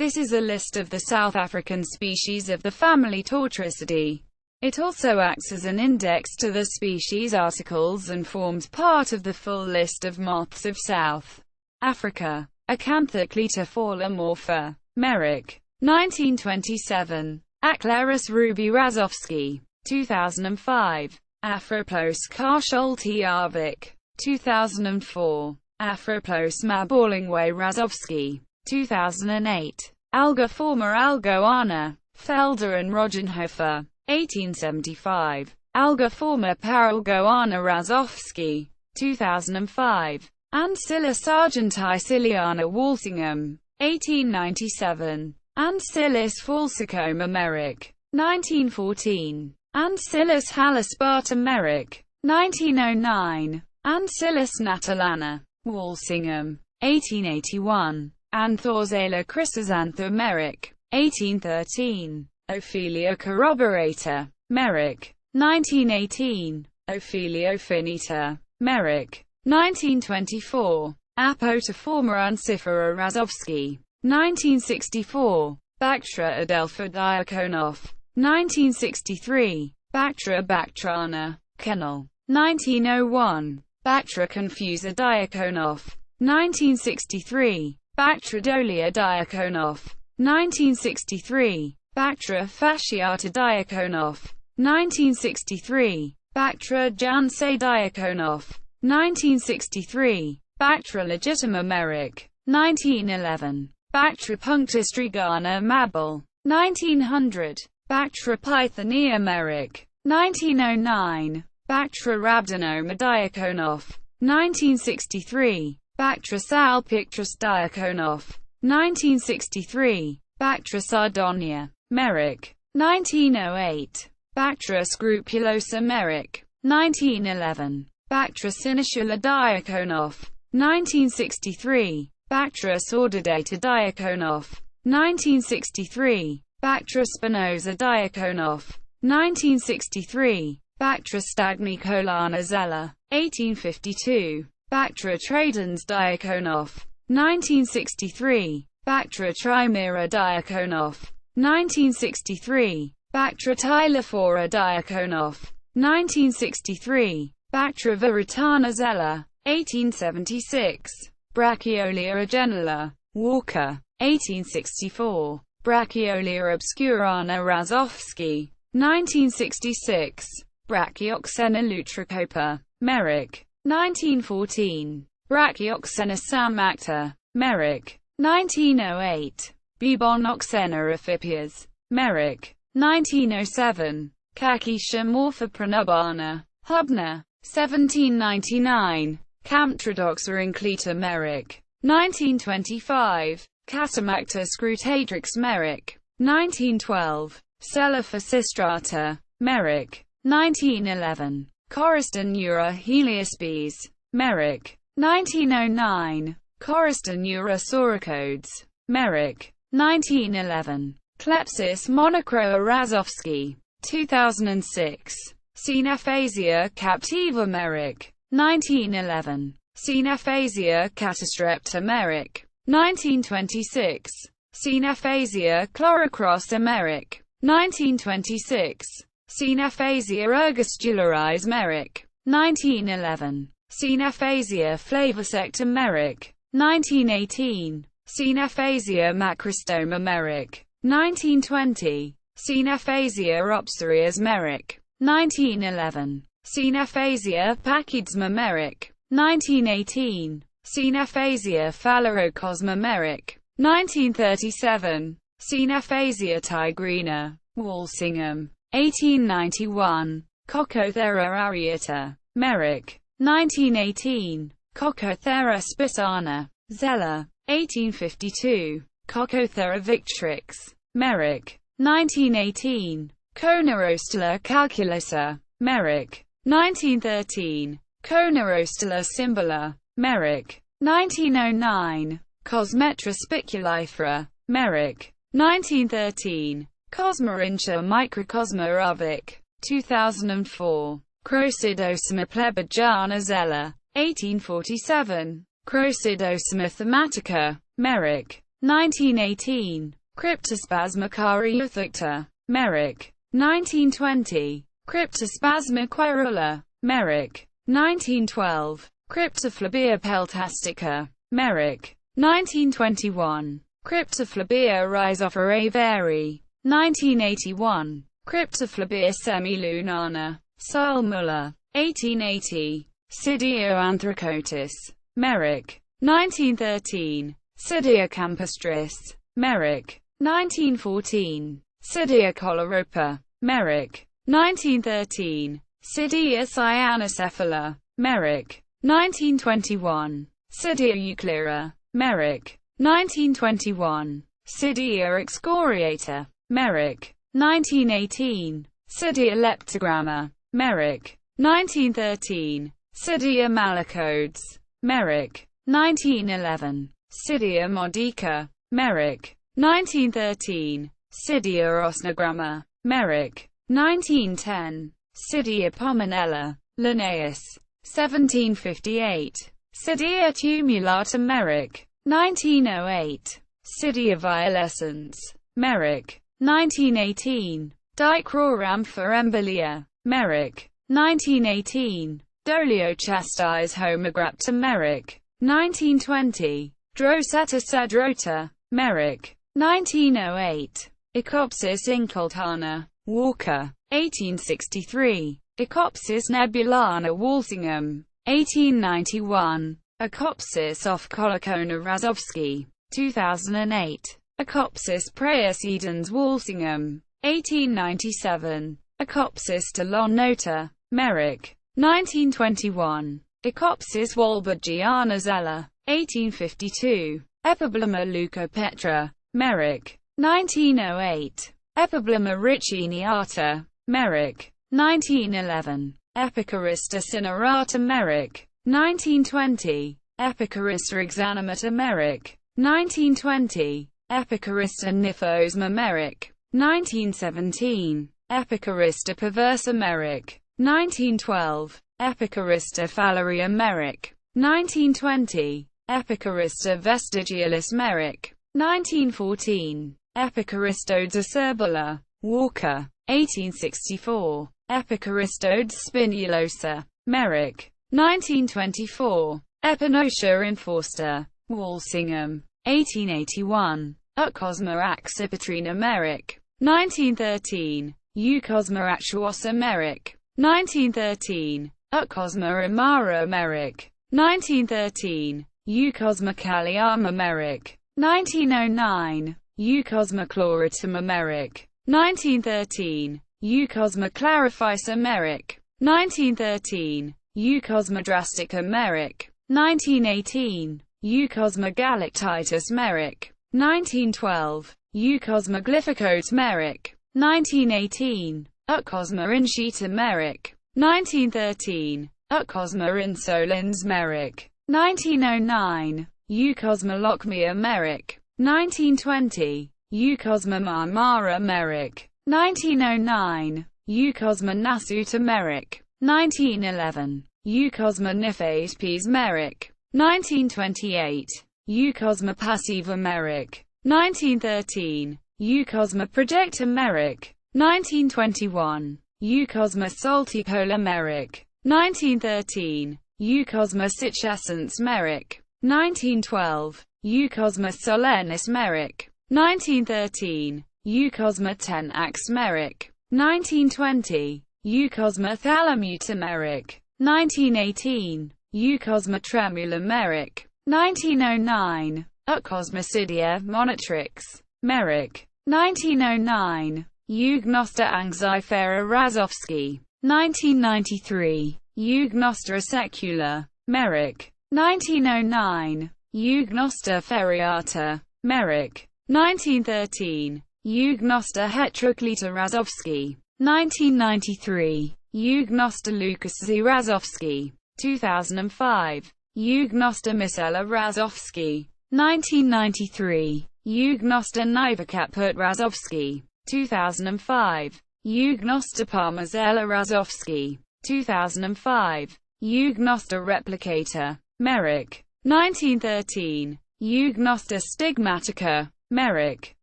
This is a list of the South African species of the family Tortricidae. It also acts as an index to the species articles and forms part of the full list of moths of South Africa. Acanthocletophora morpha. Merrick. 1927. Aclaris ruby Razovsky. 2005. Afroplos Karsholti Arvik. 2004. Afroplos Maborlingway Razovsky. 2008. Algoforma algoana. Felder and Rogenhofer. 1875. Algoforma paralgoana Razovsky. 2005. Ancilla sargentii ciliana Walsingham. 1897. Ancillis falsicoma Merrick. 1914. Ancillis halisbata Merrick. 1909. Ancillis natalana. Walsingham. 1881. Anthorzala chrysantha Merrick. 1813. Ophelia corroborata. Merrick. 1918. Ophelia finita. Merrick. 1924. Apotoforma uncifera Razovsky. 1964. Bactra adelpha diakonov. 1963. Bactra bactrana. Kennel. 1901. Bactra confusa diakonov. 1963. Bactridolia diakonov. 1963. Bactra fasciata diakonov. 1963. Bactra jansae diakonov. 1963. Bactra legitima Merrick. 1911. Bactra punctistrigana Mabel. 1900. Bactra pythonea Merrick. 1909. Bactra rhabdinoma diakonov. 1963. Bactra salpictrus diakonov. 1963. Bactra sardonia. Merrick. 1908. Bactra scrupulosa Merrick. 1911. Bactra sinicula diakonov. 1963. Bactra sordidata diakonov. 1963. Bactra spinosa diakonov. 1963. Bactra stagnicolana zella. 1852. Bactra tradens diakonov. 1963. Bactra trimera diakonov. 1963. Bactra tylophora diakonov. 1963. Bactra veritana zella. 1876. Brachiolia agenula. Walker. 1864. Brachiolia obscurana Razovsky. 1966. Brachioxena lutricopa. Merrick. 1914. Brachioxena samacta. Merrick. 1908. Bubonoxena ophipias. Merrick. 1907. Kakisha morpha pranubana. Hubner. 1799. Camptrodoxa inclita Merrick. 1925. Catamacta scrutatrix Merrick. 1912. Celophysistrata. Merrick. 1911. Coriston heliaspes. Merrick. 1909. Coriston sauricodes. Merrick. 1911. Klepsis monocroa Razovsky. 2006. Cynephasia captiva Merrick. 1911. Cynephasia catastrepta Merrick. 1926. Cynephasia chlorocrossa Merrick. 1926. Cynephasia ergastularis Merrick. 1911. Cynephasia flavosecta Merrick. 1918. Cynephasia macrostoma Merrick. 1920. Cynephasia opsarias Merrick. 1911. Cynephasia pachydsma Merrick. 1918. Cynephasia phallarocosma Merrick. 1937. Cynephasia tigrina. Walsingham. 1891. Cocothera areata. Merrick. 1918. Cocothera spisana. Zeller. 1852. Cocothera victrix. Merrick. 1918. Conerostula calculusa. Merrick. 1913. Conerostula symbiola. Merrick. 1909. Cosmetra spiculifera. Merrick. 1913. Cosmorhyncha microcosma Arvik. 2004. Crocidosma plebejana Zeller. 1847. Crocidosma thematica. Merrick. 1918. Cryptospasma caryophycta. Merrick. 1920. Cryptospasma querula. Merrick. 1912. Cryptophlebia peltastica. Merrick. 1921. Cryptophlebia rhizophora vari. 1981. Cryptophlebia semilunana. Searle Muller. 1880. Cydia anthracotis. Merrick. 1913. Cydia campestris. Merrick. 1914. Cydia coloropa. Merrick. 1913. Cydia cyanocephala. Merrick. 1921. Cydia euclera. Merrick. 1921. Cydia excoriata. Merrick. 1918. Cydia leptogramma. Merrick. 1913. Cydia malacodes. Merrick. 1911. Cydia modica. Merrick. 1913. Cydia osnogramma. Merrick. 1910. Cydia pomonella. Linnaeus. 1758. Cydia tumulata. Merrick. 1908. Cydia violescens. Merrick. 1918. Dicrorhamphorembelia. Merrick. 1918. Dolichastis homograpta. Merrick. 1920. Drosetta cedrota. Merrick. 1908. Ecopsis incultana. Walker. 1863. Ecopsis nebulana. Walsingham. 1891. Ecopsis ophcolocona. Razovsky. 2008. Ecopsis praeacidens. Walsingham. 1897. Ecopsis telonota. Merrick. 1921. Ecopsis walbergiana. Zeller. 1852. Epiblema leucopetra. Merrick. 1908. Epiblema riciniata. Merrick. 1911. Epicorista cinerata. Merrick. 1920. Epicorista exanimata. Merrick. 1920. Epicorista nymphosma. Merrick. 1917. Epicorista perversa. Merrick. 1912. Epicorista phalaria. Merrick. 1920. Epicorista vestigialis. Merrick. 1914. Epicoristodes acerbula. Walker. 1864. Epicoristodes spinulosa. Merrick. 1924. Epinotia enforsta. Walsingham. 1881. Eucosma accipitrina. Merrick. 1913. Eucosma actuosa. Merrick. 1913. Eucosma amara. Merrick. 1913. Eucosma calliama. Merrick. 1909. Eucosma chlorituma. Merrick. 1913. Eucosma clarifisa. Merrick. 1913. Eucosma drastica. Merrick. 1918. Eucosma galactitis. Merrick. 1912. Eucosma glyphicodes. Merrick. 1918. Eucosma incita. Merrick. 1913. Eucosma insolens. Merrick. 1909. Eucosma lochmia. Merrick. 1920. Eucosma marmara. Merrick. 1909. Eucosma nasuta. Merrick. 1911. Eucosma niphaspes. Merrick. 1928. Eucosma passiva. Merrick. 1913. Eucosma projecta. Merrick. 1921. Eucosma saltipola. Merrick. 1913. Eucosma sitchescens. Merrick. 1912. Eucosma solenis. Merrick. 1913. Eucosma tenax. Merrick. 1920. Eucosma thalamuta. Merrick. 1918. Eucosma tremula. Merrick. 1909. Eucosmicidia monotrix. Merrick. 1909. Eugnosta anxifera. Razovsky. 1993. Eugnosta secula. Merrick. 1909. Eugnosta ferriata. Merrick. 1913. Eugnosta heteroclita. Razovsky. 1993. Eugnosta lucasi. Razovsky. 2005. Eugnosta misella. Razovsky. 1993. Eugnosta nivacaput. Razovsky. 2005. Eugnosta parmazella. Razovsky. 2005. Eugnosta replicator. Merrick. 1913. Eugnosta stigmatica, Merrick.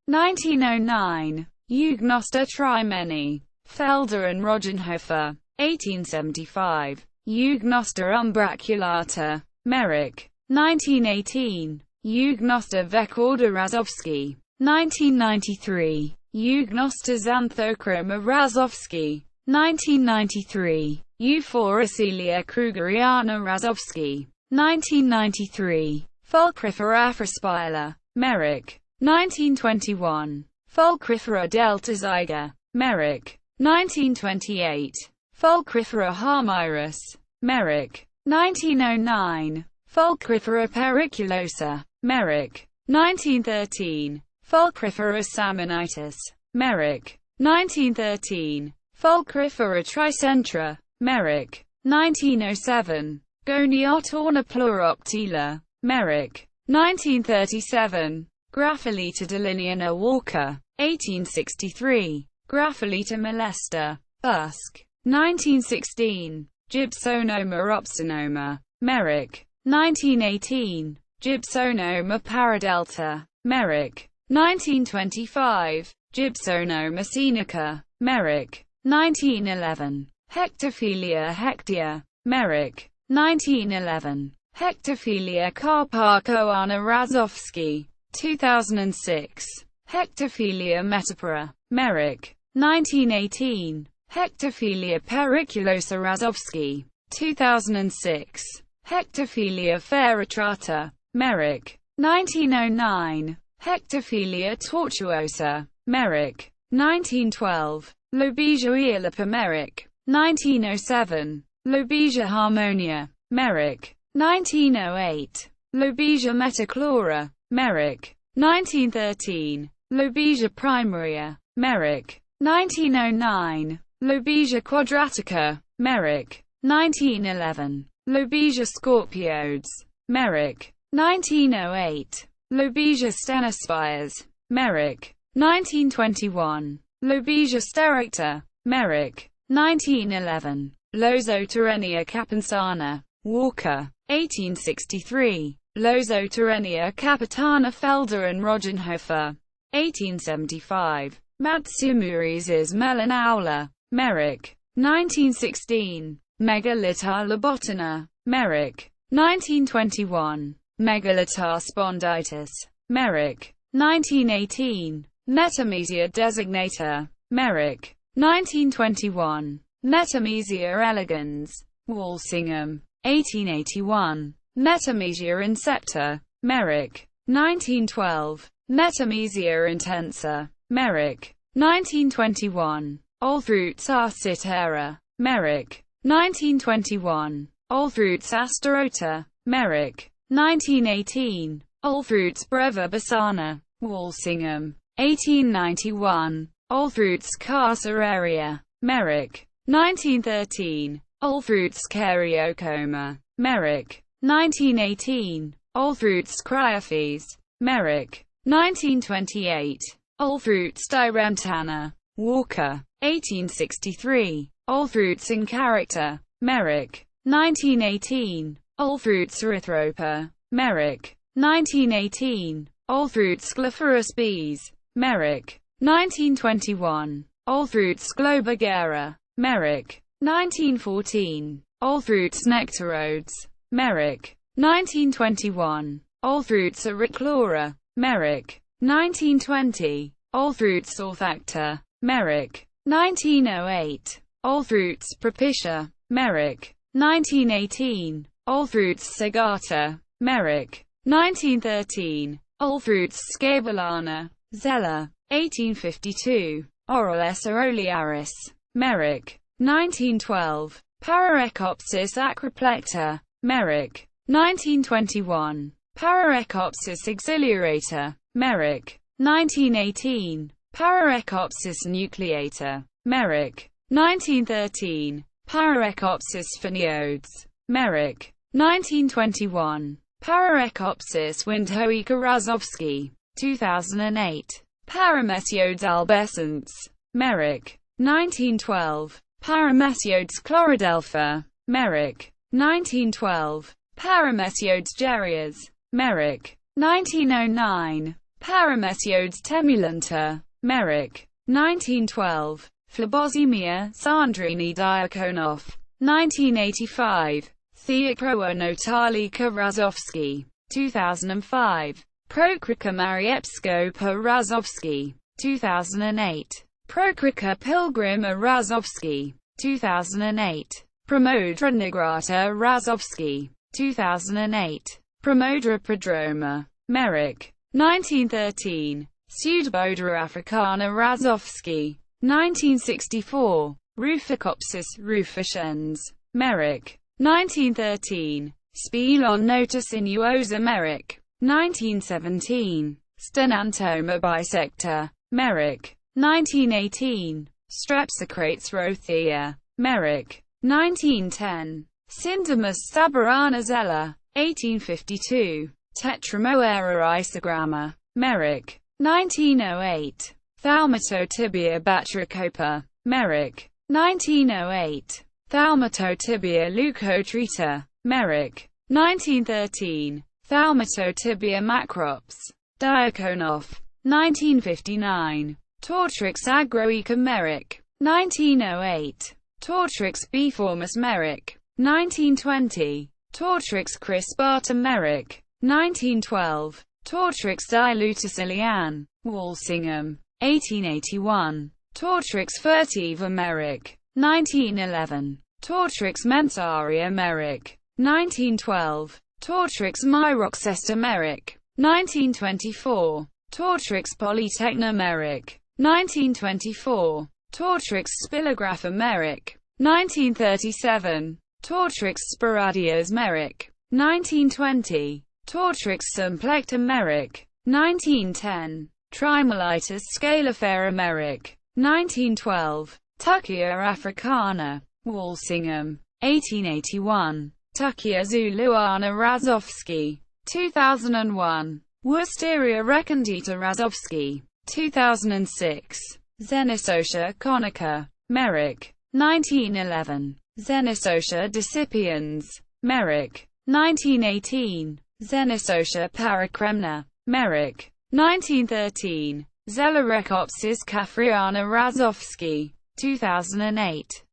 1909. Eugnosta trimeni. Felder and Rogenhofer. 1875. Eugnosta umbraculata, Merrick. 1918. Eugnosta vecorda Razovsky. 1993. Eugnosta xanthochroma Razovsky. 1993. Euphoricilia krugeriana Razovsky. 1993. Fulcrifera afrospila, Merrick. 1921. Fulcrifera deltazyga, Merrick. 1928. Fulcrifera harmyrus, Merrick. 1909. Fulcrifera periculosa, Merrick. 1913. Fulcrifera salmonitis, Merrick. 1913. Fulcrifera tricentra, Merrick. 1907. Goniotorna pleuroptila, Merrick. 1937. Graphilita delineana Walker. 1863. Graphilita molesta, Busk. 1916. Gibsonoma obstinoma, Merrick. 1918. Gibsonoma paradelta, Merrick. 1925. Gibsonoma scenica, Merrick. 1911. Hectophilia hectia, Merrick. 1911. Hectophilia carparcoana Razovsky. 2006. Hectophilia metapora, Merrick. 1918. Hectophilia periculosa Razovsky. 2006. Hectophilia feretrata, Merrick. 1909. Hectophilia tortuosa, Merrick. 1912. Lobesia eolipa, Merrick. 1907. Lobesia harmonia, Merrick. 1908. Lobesia metachlora, Merrick. 1913. Lobesia primaria, Merrick. 1909. Lobesia quadratica, Merrick. 1911. Lobesia scorpioides, Merrick. 1908. Lobesia stenospires, Merrick. 1921. Lobesia stericta, Merrick. 1911. Lozoterenia capinsana, Walker. 1863. Lozoterenia capitana Felder and Rogenhofer. 1875. Matsumuris melanaula, Merrick. 1916. Megalithar lobotina, Merrick. 1921. Megalithar sponditis, Merrick. 1918. Metamesia designata, Merrick. 1921. Metamesia elegans, Walsingham. 1881. Metamesia incepta, Merrick. 1912. Metamesia intensa, Merrick. 1921. Olthroots arcitera, Merrick. 1921. Olthroots asterota, Merrick. 1918. Olthroots breva basana, Walsingham. 1891. Olthroots carceraria, Merrick. 1913. Olthroots caryocoma, Merrick. 1918. Olthroots cryophes, Merrick. 1928. Olthroots diremptana, Walker. 1863. Olthroots in character, Merrick. 1918. Olthroots erythropa, Merrick. 1918. Olthroots sclerophoros bees, Merrick. 1921. Olthroots globigera, Merrick. 1914. Olthroots nectarodes, Merrick. 1921. Olthroots auriclora, Merrick. 1920. Olthroots orthacta, Merrick. 1908. Olthroots propitia, Merrick. 1918. Olthroots segata, Merrick. 1913. Olthroots scabulana, Zeller. 1852. Orales auroliaris, Merrick. 1912. Pararecopsis acroplecta, Merrick. 1921. Pararecopsis exiliorata, Merrick. 1918. Pararecopsis nucleata, Merrick. 1913. Pararecopsis pheniodes, Merrick. 1921. Pararecopsis windhoeka Razovsky. 2008. Paramesiodes albescens, Merrick. 1912. Paramesiodes chlorodelpha, Merrick. 1912. Paramesiodes gerrias, Merrick. 1909. Paramesiodes temulenta. Merrick. 1912. Phlebosemia Sandrini Diakonoff. 1985. Theoproa notalica Razovsky. 2005. Prokrica Mariepskopa Razovsky. 2008. Prokrica pilgrima Razovsky. 2008. Promodra nigrata Razovsky. 2008. Promodra prodroma. Merrick. 1913. Pseudobodra africana Razovsky. 1964. Ruficopsis ruficens. Merrick. 1913. Spelon notus sinuosa. Merrick. 1917. Stenantoma bisector. Merrick. 1918. Strepsocrates rothea. Merrick. 1910. Syndemus stabarana zella. 1852. Tetramoera isogramma. Merrick. 1908. Thaumatotibia batracopa. Merrick. 1908. Thaumatotibia leucotrita. Merrick. 1913. Thaumatotibia macrops. Diakonoff. 1959. Tortrix agroica. Merrick. 1908. Tortrix biformis. Merrick. 1920. Tortrix crispata. Merrick. 1912. Tortrix diluticilian. Walsingham. 1881. Tortrix furtiva. Merrick. 1911. Tortrix mensaria. Merrick. 1912. Tortrix myroxesta. Merrick. 1924. Tortrix polytechna. Merrick. 1924. Tortrix spilographa. Merrick. 1937. Tortrix sporadias. Merrick. 1920. Tortrix symplecta. Merrick. 1910. Trimolitis scalifera. Merrick. 1912. Tuckia africana. Walsingham. 1881. Tuckia zuluana Razovsky. 2001. Wisteria recondita Razovsky. 2006. Xenisocia conica. Merrick. 1911. Xenisocia decipiens. Merrick. 1918. Xenisocia paracremna. Merrick. 1913. Zelarecopsis caffriana Razovsky. 2008.